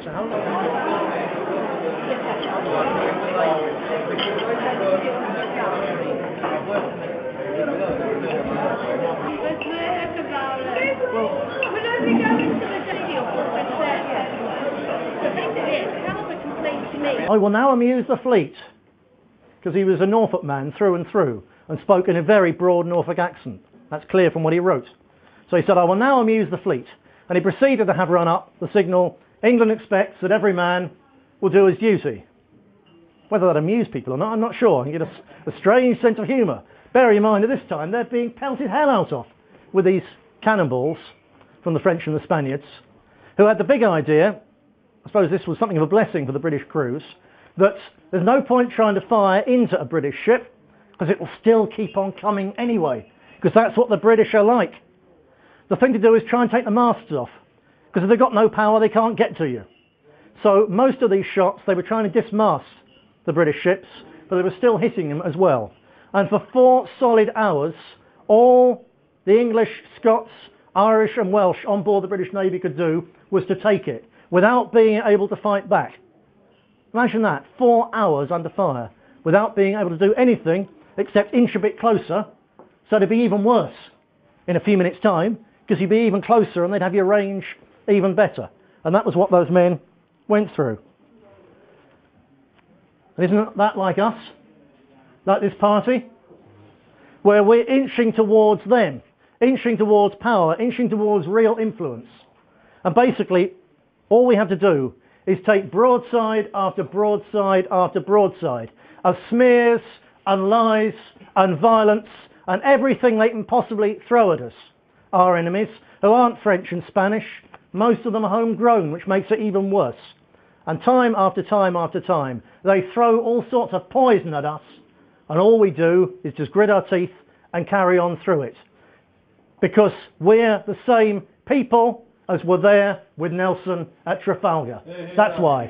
I will now amuse the fleet, because he was a Norfolk man through and through and spoke in a very broad Norfolk accent. That's clear from what he wrote. So he said, I will now amuse the fleet. And he proceeded to have run up the signal, England expects that every man will do his duty. Whether that amused people or not, I'm not sure. You get a strange sense of humour. Bear in mind, at this time, they're being pelted hell out of with these cannonballs from the French and the Spaniards, who had the big idea, I suppose this was something of a blessing for the British crews, that there's no point trying to fire into a British ship, because it will still keep on coming anyway, because that's what the British are like. The thing to do is try and take the masts off, because if they've got no power, they can't get to you. So most of these shots, they were trying to dismast the British ships, but they were still hitting them as well. And for 4 solid hours, all the English, Scots, Irish and Welsh on board the British Navy could do was to take it, without being able to fight back. Imagine that, 4 hours under fire, without being able to do anything except inch a bit closer, so it'd be even worse in a few minutes' time, because you'd be even closer and they'd have your range even better. And that was what those men went through. And isn't that like us? Like this party? Where we're inching towards them, inching towards power, inching towards real influence. And basically, all we have to do is take broadside after broadside after broadside of smears and lies and violence and everything they can possibly throw at us. Our enemies, who aren't French and Spanish, most of them are homegrown, which makes it even worse. And time after time after time, they throw all sorts of poison at us, and all we do is just grit our teeth and carry on through it. Because we're the same people as were there with Nelson at Trafalgar. That's why.